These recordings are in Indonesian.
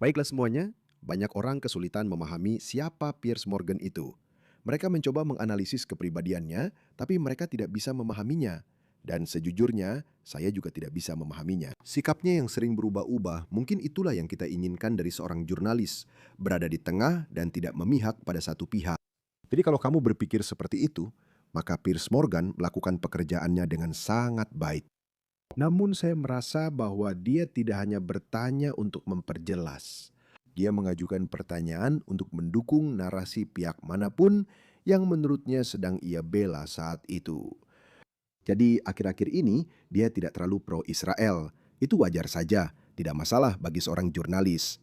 Baiklah semuanya, banyak orang kesulitan memahami siapa Piers Morgan itu. Mereka mencoba menganalisis kepribadiannya, tapi mereka tidak bisa memahaminya. Dan sejujurnya, saya juga tidak bisa memahaminya. Sikapnya yang sering berubah-ubah, mungkin itulah yang kita inginkan dari seorang jurnalis, berada di tengah dan tidak memihak pada satu pihak. Jadi kalau kamu berpikir seperti itu, maka Piers Morgan melakukan pekerjaannya dengan sangat baik. Namun saya merasa bahwa dia tidak hanya bertanya untuk memperjelas. Dia mengajukan pertanyaan untuk mendukung narasi pihak manapun yang menurutnya sedang ia bela saat itu. Jadi akhir-akhir ini dia tidak terlalu pro-Israel. Itu wajar saja, tidak masalah bagi seorang jurnalis.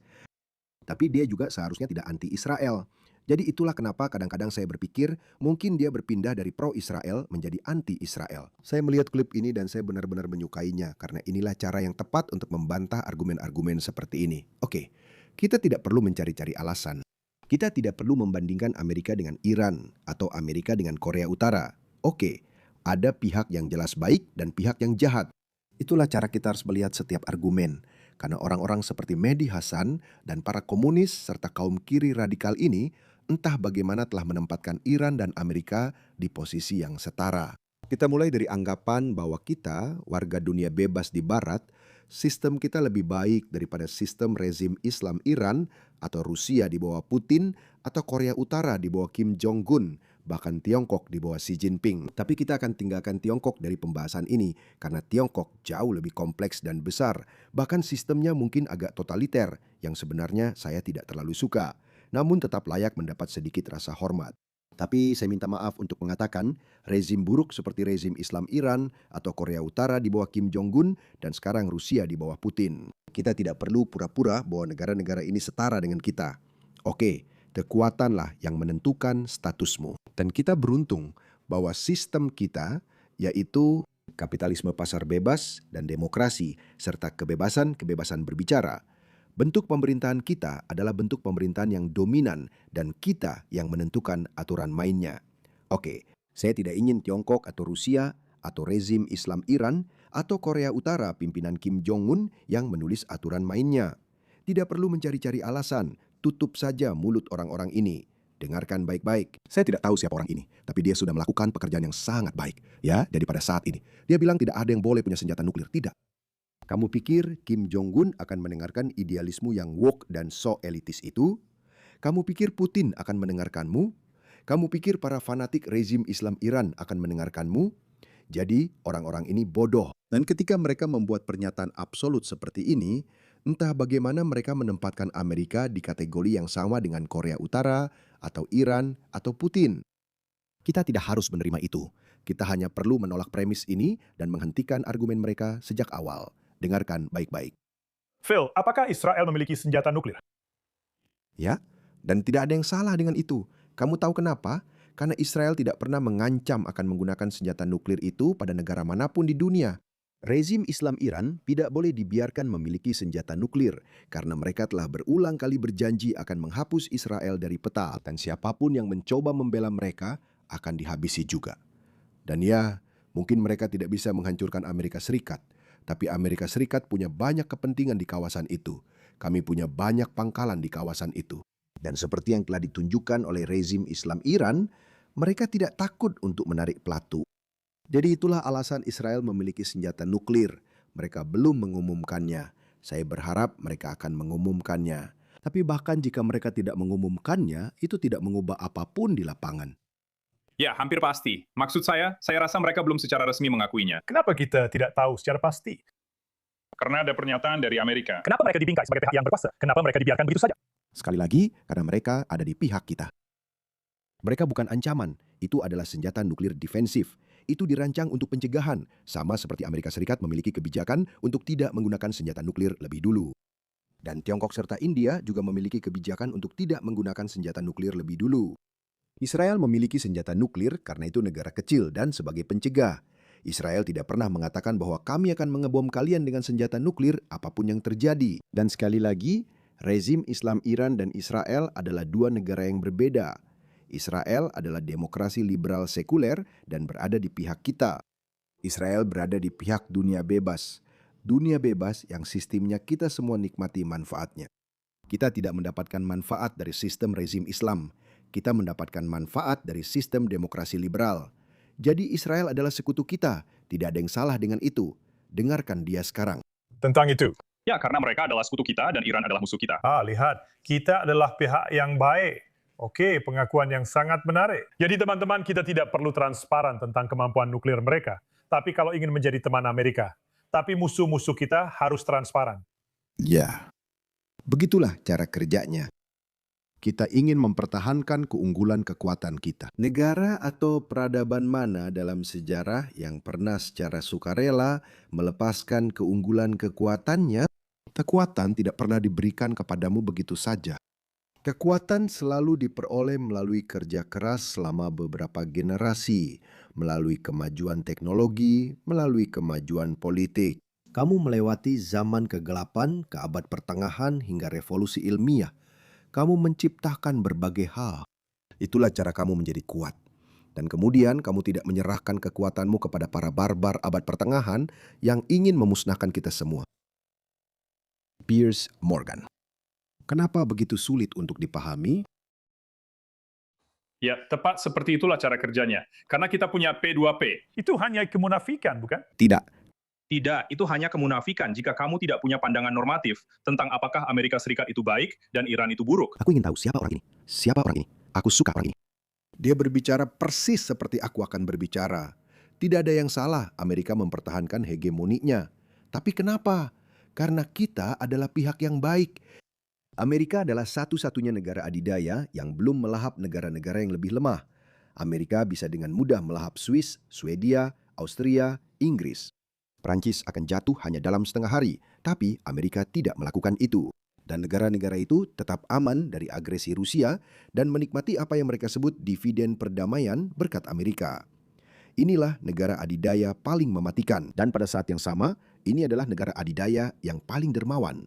Tapi dia juga seharusnya tidak anti-Israel. Jadi itulah kenapa kadang-kadang saya berpikir mungkin dia berpindah dari pro-Israel menjadi anti-Israel. Saya melihat klip ini dan saya benar-benar menyukainya karena inilah cara yang tepat untuk membantah argumen-argumen seperti ini. Oke, kita tidak perlu mencari-cari alasan. Kita tidak perlu membandingkan Amerika dengan Iran atau Amerika dengan Korea Utara. Oke, ada pihak yang jelas baik dan pihak yang jahat. Itulah cara kita harus melihat setiap argumen. Karena orang-orang seperti Mehdi Hasan dan para komunis serta kaum kiri radikal ini entah bagaimana telah menempatkan Iran dan Amerika di posisi yang setara. Kita mulai dari anggapan bahwa kita, warga dunia bebas di Barat, sistem kita lebih baik daripada sistem rezim Islam Iran atau Rusia di bawah Putin atau Korea Utara di bawah Kim Jong-un, bahkan Tiongkok di bawah Xi Jinping. Tapi kita akan tinggalkan Tiongkok dari pembahasan ini karena Tiongkok jauh lebih kompleks dan besar. Bahkan sistemnya mungkin agak totaliter yang sebenarnya saya tidak terlalu suka. Namun tetap layak mendapat sedikit rasa hormat. Tapi saya minta maaf untuk mengatakan rezim buruk seperti rezim Islam Iran atau Korea Utara di bawah Kim Jong-un dan sekarang Rusia di bawah Putin. Kita tidak perlu pura-pura bahwa negara-negara ini setara dengan kita. Oke, kekuatanlah yang menentukan statusmu. Dan kita beruntung bahwa sistem kita yaitu kapitalisme pasar bebas dan demokrasi serta kebebasan berbicara. Bentuk pemerintahan kita adalah bentuk pemerintahan yang dominan dan kita yang menentukan aturan mainnya. Oke, saya tidak ingin Tiongkok atau Rusia atau rezim Islam Iran atau Korea Utara pimpinan Kim Jong-un yang menulis aturan mainnya. Tidak perlu mencari-cari alasan, tutup saja mulut orang-orang ini. Dengarkan baik-baik. Saya tidak tahu siapa orang ini, tapi dia sudah melakukan pekerjaan yang sangat baik. Ya, jadi pada saat ini, dia bilang tidak ada yang boleh punya senjata nuklir. Tidak. Kamu pikir Kim Jong-un akan mendengarkan idealismu yang woke dan so elitis itu? Kamu pikir Putin akan mendengarkanmu? Kamu pikir para fanatik rezim Islam Iran akan mendengarkanmu? Jadi orang-orang ini bodoh. Dan ketika mereka membuat pernyataan absolut seperti ini, entah bagaimana mereka menempatkan Amerika di kategori yang sama dengan Korea Utara, atau Iran, atau Putin. Kita tidak harus menerima itu. Kita hanya perlu menolak premis ini dan menghentikan argumen mereka sejak awal. Dengarkan baik-baik. Phil, apakah Israel memiliki senjata nuklir? Ya, dan tidak ada yang salah dengan itu. Kamu tahu kenapa? Karena Israel tidak pernah mengancam akan menggunakan senjata nuklir itu pada negara manapun di dunia. Rezim Islam Iran tidak boleh dibiarkan memiliki senjata nuklir karena mereka telah berulang kali berjanji akan menghapus Israel dari peta dan siapapun yang mencoba membela mereka akan dihabisi juga. Dan ya, mungkin mereka tidak bisa menghancurkan Amerika Serikat, tapi Amerika Serikat punya banyak kepentingan di kawasan itu. Kami punya banyak pangkalan di kawasan itu. Dan seperti yang telah ditunjukkan oleh rezim Islam Iran, mereka tidak takut untuk menarik pelatu. Jadi itulah alasan Israel memiliki senjata nuklir. Mereka belum mengumumkannya. Saya berharap mereka akan mengumumkannya. Tapi bahkan jika mereka tidak mengumumkannya, itu tidak mengubah apapun di lapangan. Ya, hampir pasti. Maksud saya rasa mereka belum secara resmi mengakuinya. Kenapa kita tidak tahu secara pasti? Karena ada pernyataan dari Amerika. Kenapa mereka dibingkai sebagai pihak yang berkuasa? Kenapa mereka dibiarkan begitu saja? Sekali lagi, karena mereka ada di pihak kita. Mereka bukan ancaman, itu adalah senjata nuklir defensif. Itu dirancang untuk pencegahan, sama seperti Amerika Serikat memiliki kebijakan untuk tidak menggunakan senjata nuklir lebih dulu. Dan Tiongkok serta India juga memiliki kebijakan untuk tidak menggunakan senjata nuklir lebih dulu. Israel memiliki senjata nuklir karena itu negara kecil dan sebagai pencegah. Israel tidak pernah mengatakan bahwa kami akan mengebom kalian dengan senjata nuklir apapun yang terjadi. Dan sekali lagi, rezim Islam Iran dan Israel adalah dua negara yang berbeda. Israel adalah demokrasi liberal sekuler dan berada di pihak kita. Israel berada di pihak dunia bebas. Dunia bebas yang sistemnya kita semua nikmati manfaatnya. Kita tidak mendapatkan manfaat dari sistem rezim Islam. Kita mendapatkan manfaat dari sistem demokrasi liberal. Jadi Israel adalah sekutu kita. Tidak ada yang salah dengan itu. Dengarkan dia sekarang. Tentang itu. Ya, karena mereka adalah sekutu kita dan Iran adalah musuh kita. Lihat, kita adalah pihak yang baik. Oke, pengakuan yang sangat menarik. Jadi teman-teman, kita tidak perlu transparan tentang kemampuan nuklir mereka. Tapi kalau ingin menjadi teman Amerika, tapi musuh-musuh kita harus transparan. Ya, begitulah cara kerjanya. Kita ingin mempertahankan keunggulan kekuatan kita. Negara atau peradaban mana dalam sejarah yang pernah secara sukarela melepaskan keunggulan kekuatannya? Kekuatan tidak pernah diberikan kepadamu begitu saja. Kekuatan selalu diperoleh melalui kerja keras selama beberapa generasi, melalui kemajuan teknologi, melalui kemajuan politik. Kamu melewati zaman kegelapan, ke abad pertengahan hingga revolusi ilmiah. Kamu menciptakan berbagai hal. Itulah cara kamu menjadi kuat. Dan kemudian kamu tidak menyerahkan kekuatanmu kepada para barbar abad pertengahan yang ingin memusnahkan kita semua. Piers Morgan. Kenapa begitu sulit untuk dipahami? Ya, tepat seperti itulah cara kerjanya. Karena kita punya P2P. Itu hanya kemunafikan, bukan? Tidak. Tidak, itu hanya kemunafikan jika kamu tidak punya pandangan normatif tentang apakah Amerika Serikat itu baik dan Iran itu buruk. Aku ingin tahu siapa orang ini. Siapa orang ini? Aku suka orang ini. Dia berbicara persis seperti aku akan berbicara. Tidak ada yang salah Amerika mempertahankan hegemoninya. Tapi kenapa? Karena kita adalah pihak yang baik. Amerika adalah satu-satunya negara adidaya yang belum melahap negara-negara yang lebih lemah. Amerika bisa dengan mudah melahap Swiss, Swedia, Austria, Inggris. Prancis akan jatuh hanya dalam setengah hari, tapi Amerika tidak melakukan itu. Dan negara-negara itu tetap aman dari agresi Rusia dan menikmati apa yang mereka sebut dividen perdamaian berkat Amerika. Inilah negara adidaya paling mematikan. Dan pada saat yang sama, ini adalah negara adidaya yang paling dermawan.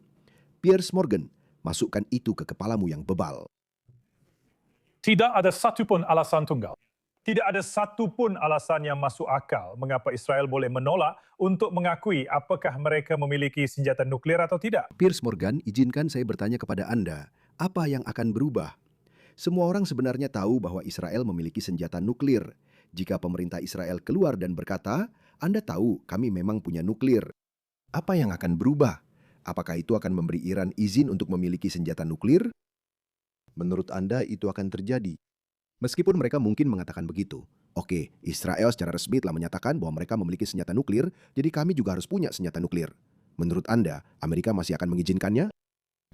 Piers Morgan, masukkan itu ke kepalamu yang bebal. Tidak ada satupun alasan tunggal. Tidak ada satupun alasan yang masuk akal mengapa Israel boleh menolak untuk mengakui apakah mereka memiliki senjata nuklir atau tidak. Piers Morgan, izinkan saya bertanya kepada Anda, apa yang akan berubah? Semua orang sebenarnya tahu bahwa Israel memiliki senjata nuklir. Jika pemerintah Israel keluar dan berkata, Anda tahu kami memang punya nuklir. Apa yang akan berubah? Apakah itu akan memberi Iran izin untuk memiliki senjata nuklir? Menurut Anda itu akan terjadi? Meskipun mereka mungkin mengatakan begitu. Oke, Israel secara resmi telah menyatakan bahwa mereka memiliki senjata nuklir, jadi kami juga harus punya senjata nuklir. Menurut Anda, Amerika masih akan mengizinkannya?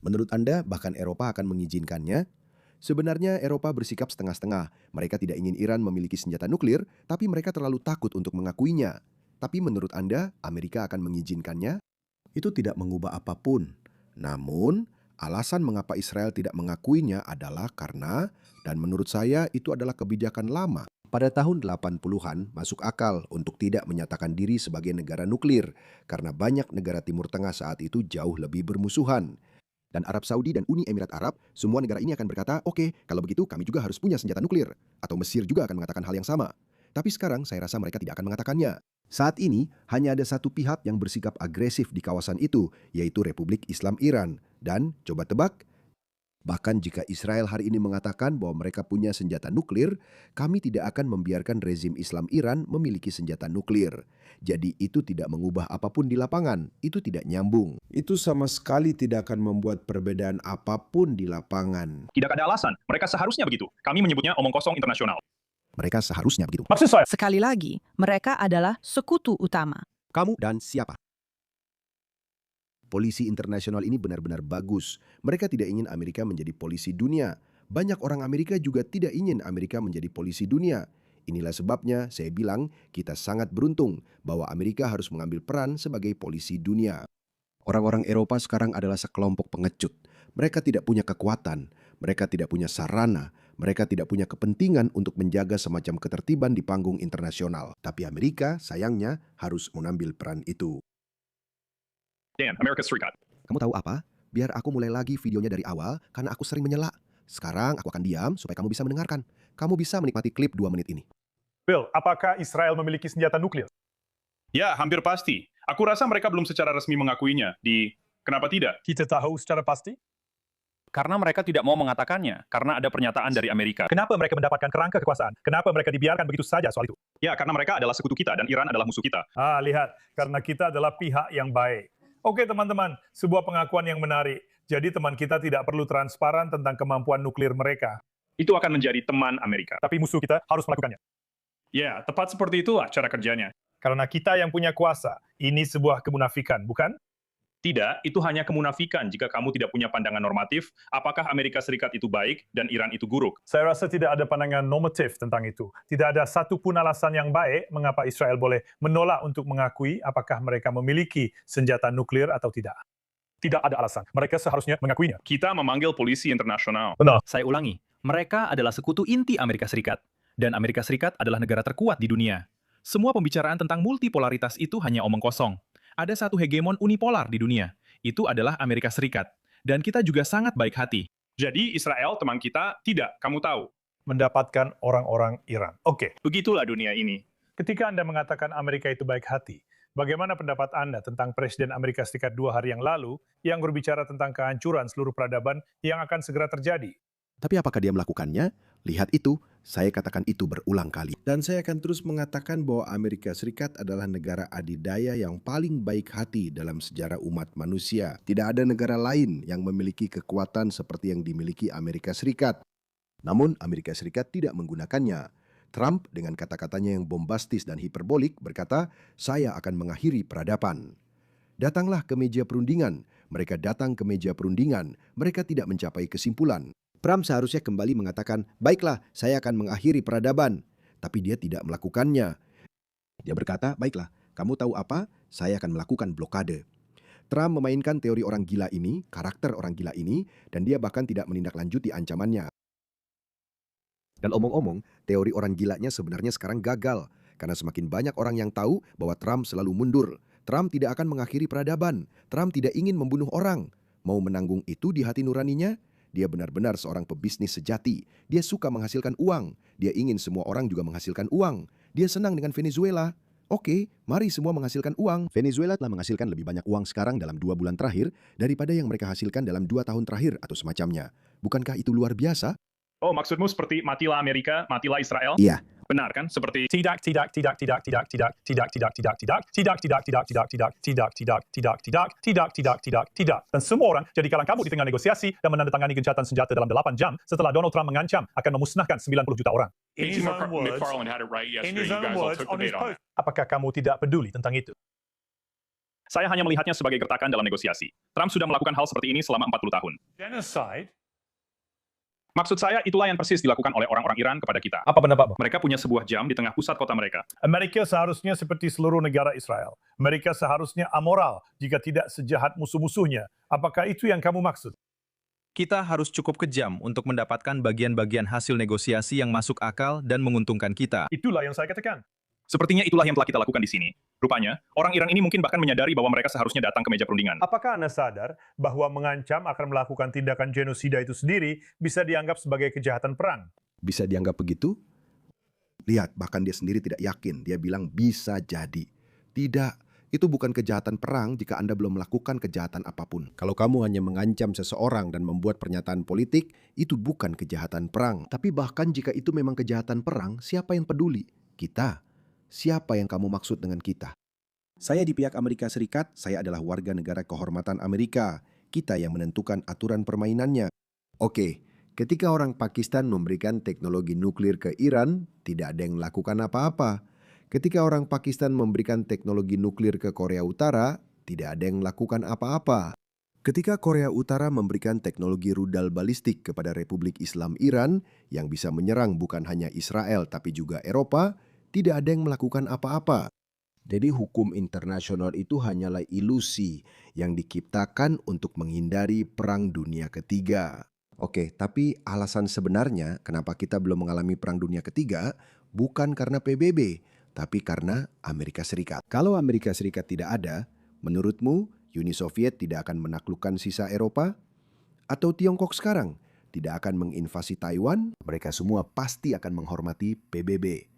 Menurut Anda, bahkan Eropa akan mengizinkannya? Sebenarnya Eropa bersikap setengah-setengah. Mereka tidak ingin Iran memiliki senjata nuklir, tapi mereka terlalu takut untuk mengakuinya. Tapi menurut Anda, Amerika akan mengizinkannya? Itu tidak mengubah apapun. Namun, alasan mengapa Israel tidak mengakuinya adalah karena, dan menurut saya itu adalah kebijakan lama. Pada tahun 80-an masuk akal untuk tidak menyatakan diri sebagai negara nuklir karena banyak negara Timur Tengah saat itu jauh lebih bermusuhan. Dan Arab Saudi dan Uni Emirat Arab, semua negara ini akan berkata, oke, kalau begitu kami juga harus punya senjata nuklir. Atau Mesir juga akan mengatakan hal yang sama. Tapi sekarang saya rasa mereka tidak akan mengatakannya. Saat ini hanya ada satu pihak yang bersikap agresif di kawasan itu, yaitu Republik Islam Iran. Dan coba tebak, bahkan jika Israel hari ini mengatakan bahwa mereka punya senjata nuklir, kami tidak akan membiarkan rezim Islam Iran memiliki senjata nuklir. Jadi itu tidak mengubah apapun di lapangan, itu tidak nyambung. Itu sama sekali tidak akan membuat perbedaan apapun di lapangan. Tidak ada alasan, mereka seharusnya begitu. Kami menyebutnya omong kosong internasional. Mereka seharusnya begitu. Maksud saya, Sekali lagi, mereka adalah sekutu utama. Kamu dan siapa? Polisi internasional ini benar-benar bagus. Mereka tidak ingin Amerika menjadi polisi dunia. Banyak orang Amerika juga tidak ingin Amerika menjadi polisi dunia. Inilah sebabnya saya bilang kita sangat beruntung bahwa Amerika harus mengambil peran sebagai polisi dunia. Orang-orang Eropa sekarang adalah sekelompok pengecut. Mereka tidak punya kekuatan, mereka tidak punya sarana, mereka tidak punya kepentingan untuk menjaga semacam ketertiban di panggung internasional. Tapi Amerika sayangnya harus mengambil peran itu. Dan Amerika Serikat. Kamu tahu apa? Biar aku mulai lagi videonya dari awal karena aku sering menyela. Sekarang aku akan diam supaya kamu bisa mendengarkan. Kamu bisa menikmati klip 2 menit ini. Bill, apakah Israel memiliki senjata nuklir? Ya, hampir pasti. Aku rasa mereka belum secara resmi mengakuinya. Kenapa tidak? Kita tahu secara pasti? Karena mereka tidak mau mengatakannya, karena ada pernyataan dari Amerika. Kenapa mereka mendapatkan kerangka kekuasaan? Kenapa mereka dibiarkan begitu saja soal itu? Ya, karena mereka adalah sekutu kita dan Iran adalah musuh kita. Lihat, karena kita adalah pihak yang baik. Oke teman-teman, sebuah pengakuan yang menarik. Jadi teman kita tidak perlu transparan tentang kemampuan nuklir mereka. Itu akan menjadi teman Amerika. Tapi musuh kita harus melakukannya. Ya, tepat seperti itulah cara kerjanya. Karena kita yang punya kuasa. Ini sebuah kemunafikan, bukan? Tidak, itu hanya kemunafikan jika kamu tidak punya pandangan normatif, apakah Amerika Serikat itu baik dan Iran itu buruk. Saya rasa tidak ada pandangan normatif tentang itu. Tidak ada satupun alasan yang baik mengapa Israel boleh menolak untuk mengakui apakah mereka memiliki senjata nuklir atau tidak. Tidak ada alasan. Mereka seharusnya mengakuinya. Kita memanggil polisi internasional. Benar. Saya ulangi, mereka adalah sekutu inti Amerika Serikat. Dan Amerika Serikat adalah negara terkuat di dunia. Semua pembicaraan tentang multipolaritas itu hanya omong kosong. Ada satu hegemon unipolar di dunia. Itu adalah Amerika Serikat. Dan kita juga sangat baik hati. Jadi Israel teman kita tidak, kamu tahu. Mendapatkan orang-orang Iran. Oke. Begitulah dunia ini. Ketika Anda mengatakan Amerika itu baik hati, bagaimana pendapat Anda tentang Presiden Amerika Serikat 2 hari yang lalu yang berbicara tentang kehancuran seluruh peradaban yang akan segera terjadi? Tapi apakah dia melakukannya? Lihat itu, saya katakan itu berulang kali. Dan saya akan terus mengatakan bahwa Amerika Serikat adalah negara adidaya yang paling baik hati dalam sejarah umat manusia. Tidak ada negara lain yang memiliki kekuatan seperti yang dimiliki Amerika Serikat. Namun Amerika Serikat tidak menggunakannya. Trump dengan kata-katanya yang bombastis dan hiperbolik berkata, "Saya akan mengakhiri peradaban." Datanglah ke meja perundingan. Mereka datang ke meja perundingan. Mereka tidak mencapai kesimpulan. Trump seharusnya kembali mengatakan, "Baiklah, saya akan mengakhiri peradaban." Tapi dia tidak melakukannya. Dia berkata, "Baiklah, kamu tahu apa? Saya akan melakukan blokade." Trump memainkan teori orang gila ini, karakter orang gila ini, dan dia bahkan tidak menindaklanjuti ancamannya. Dan omong-omong, teori orang gilanya sebenarnya sekarang gagal. Karena semakin banyak orang yang tahu bahwa Trump selalu mundur. Trump tidak akan mengakhiri peradaban. Trump tidak ingin membunuh orang. Mau menanggung itu di hati nuraninya? Dia benar-benar seorang pebisnis sejati. Dia suka menghasilkan uang. Dia ingin semua orang juga menghasilkan uang. Dia senang dengan Venezuela. Oke, mari semua menghasilkan uang. Venezuela telah menghasilkan lebih banyak uang sekarang dalam 2 bulan terakhir daripada yang mereka hasilkan dalam 2 tahun terakhir atau semacamnya. Bukankah itu luar biasa? Oh, maksudmu seperti matilah Amerika, matilah Israel? Iya. Benar kan? Seperti Tidak. Dan semua orang jadi kalang kabut di tengah negosiasi dan menandatangani gencatan senjata dalam 8 jam setelah Donald Trump mengancam akan memusnahkan 90 juta orang. Casey McFarland had it right yesterday. You guys all took the bait on it. Apakah kamu tidak peduli tentang itu? Saya hanya melihatnya sebagai gertakan dalam negosiasi. Trump sudah melakukan hal seperti ini selama 40 tahun. Genocide? Maksud saya, itulah yang persis dilakukan oleh orang-orang Iran kepada kita. Apa pendapatmu? Mereka punya sebuah jam di tengah pusat kota mereka. Amerika seharusnya seperti seluruh negara Israel. Mereka seharusnya amoral jika tidak sejahat musuh-musuhnya. Apakah itu yang kamu maksud? Kita harus cukup kejam untuk mendapatkan bagian-bagian hasil negosiasi yang masuk akal dan menguntungkan kita. Itulah yang saya katakan. Sepertinya itulah yang telah kita lakukan di sini. Rupanya, orang Iran ini mungkin bahkan menyadari bahwa mereka seharusnya datang ke meja perundingan. Apakah Anda sadar bahwa mengancam akan melakukan tindakan genosida itu sendiri bisa dianggap sebagai kejahatan perang? Bisa dianggap begitu? Lihat, bahkan dia sendiri tidak yakin. Dia bilang bisa jadi. Tidak, itu bukan kejahatan perang jika Anda belum melakukan kejahatan apapun. Kalau kamu hanya mengancam seseorang dan membuat pernyataan politik, itu bukan kejahatan perang. Tapi bahkan jika itu memang kejahatan perang, siapa yang peduli? Kita. Siapa yang kamu maksud dengan kita? Saya di pihak Amerika Serikat, saya adalah warga negara kehormatan Amerika. Kita yang menentukan aturan permainannya. Oke, ketika orang Pakistan memberikan teknologi nuklir ke Iran, tidak ada yang melakukan apa-apa. Ketika orang Pakistan memberikan teknologi nuklir ke Korea Utara, tidak ada yang melakukan apa-apa. Ketika Korea Utara memberikan teknologi rudal balistik kepada Republik Islam Iran yang bisa menyerang bukan hanya Israel tapi juga Eropa, tidak ada yang melakukan apa-apa. Jadi hukum internasional itu hanyalah ilusi yang diciptakan untuk menghindari Perang Dunia Ketiga. Oke, tapi alasan sebenarnya kenapa kita belum mengalami Perang Dunia Ketiga bukan karena PBB, tapi karena Amerika Serikat. Kalau Amerika Serikat tidak ada, menurutmu Uni Soviet tidak akan menaklukkan sisa Eropa? Atau Tiongkok sekarang tidak akan menginvasi Taiwan? Mereka semua pasti akan menghormati PBB.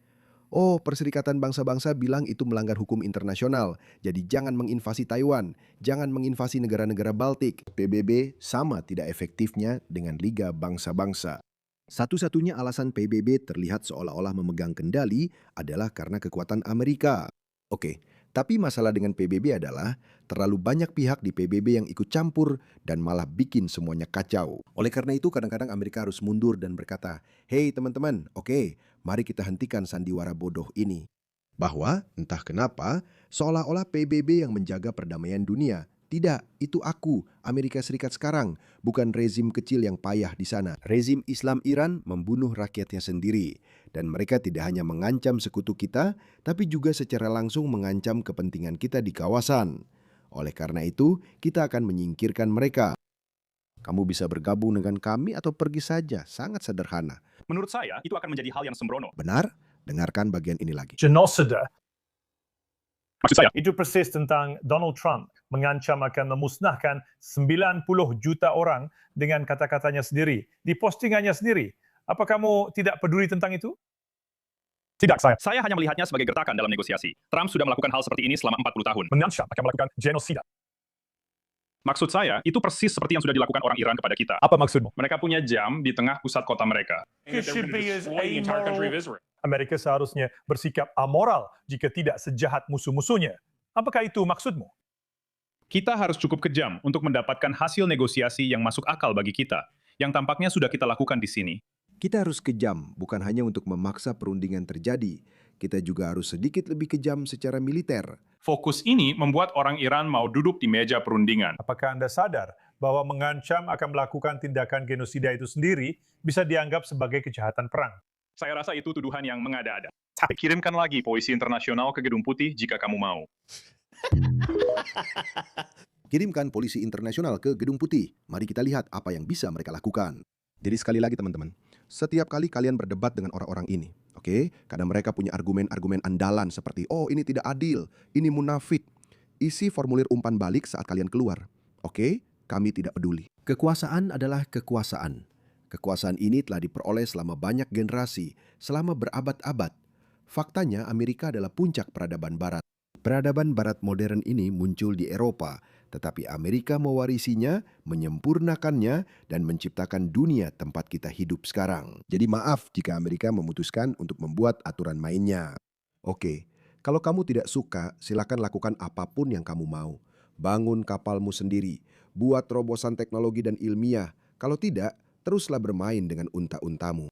Oh, Perserikatan Bangsa-Bangsa bilang itu melanggar hukum internasional. Jadi jangan menginvasi Taiwan, jangan menginvasi negara-negara Baltik. PBB sama tidak efektifnya dengan Liga Bangsa-Bangsa. Satu-satunya alasan PBB terlihat seolah-olah memegang kendali adalah karena kekuatan Amerika. Oke, tapi masalah dengan PBB adalah terlalu banyak pihak di PBB yang ikut campur dan malah bikin semuanya kacau. Oleh karena itu kadang-kadang Amerika harus mundur dan berkata, "Hei teman-teman, oke, mari kita hentikan sandiwara bodoh ini." Bahwa entah kenapa seolah-olah PBB yang menjaga perdamaian dunia. Tidak, itu aku, Amerika Serikat sekarang, bukan rezim kecil yang payah di sana. Rezim Islam Iran membunuh rakyatnya sendiri. Dan mereka tidak hanya mengancam sekutu kita, tapi juga secara langsung mengancam kepentingan kita di kawasan. Oleh karena itu, kita akan menyingkirkan mereka. Kamu bisa bergabung dengan kami atau pergi saja, sangat sederhana. Menurut saya, itu akan menjadi hal yang sembrono. Benar? Dengarkan bagian ini lagi. Genocide. Maksud saya, Itu persis tentang Donald Trump mengancam akan memusnahkan 90 juta orang dengan kata-katanya sendiri, di postingannya sendiri. Apa kamu tidak peduli tentang itu? tidak, saya hanya melihatnya sebagai gertakan dalam negosiasi. Trump sudah melakukan hal seperti ini selama 40 tahun. Mengancam akan melakukan genosida. Maksud saya, itu persis seperti yang sudah dilakukan orang Iran kepada kita. Apa maksudmu? Mereka punya jam di tengah pusat kota mereka. Amerika seharusnya bersikap amoral jika tidak sejahat musuh-musuhnya. Apakah itu maksudmu? Kita harus cukup kejam untuk mendapatkan hasil negosiasi yang masuk akal bagi kita, yang tampaknya sudah kita lakukan di sini. Kita harus kejam, bukan hanya untuk memaksa perundingan terjadi. Kita juga harus sedikit lebih kejam secara militer. Fokus ini membuat orang Iran mau duduk di meja perundingan. Apakah Anda sadar bahwa mengancam akan melakukan tindakan genosida itu sendiri bisa dianggap sebagai kejahatan perang? Saya rasa itu tuduhan yang mengada-ada. Tapi kirimkan lagi polisi internasional ke Gedung Putih jika kamu mau. Kirimkan polisi internasional ke Gedung Putih. Mari kita lihat apa yang bisa mereka lakukan. Jadi sekali lagi teman-teman, setiap kali kalian berdebat dengan orang-orang ini, oke? Karena mereka punya argumen-argumen andalan seperti, oh ini tidak adil, ini munafik. Isi formulir umpan balik saat kalian keluar. Oke, kami tidak peduli. Kekuasaan adalah kekuasaan. Kekuasaan ini telah diperoleh selama banyak generasi, selama berabad-abad. Faktanya Amerika adalah puncak peradaban Barat. Peradaban Barat modern ini muncul di Eropa, tetapi Amerika mewarisinya, menyempurnakannya, dan menciptakan dunia tempat kita hidup sekarang. Jadi maaf jika Amerika memutuskan untuk membuat aturan mainnya. Oke, kalau kamu tidak suka, silakan lakukan apapun yang kamu mau. Bangun kapalmu sendiri, buat terobosan teknologi dan ilmiah. Kalau tidak, teruslah bermain dengan unta-untamu.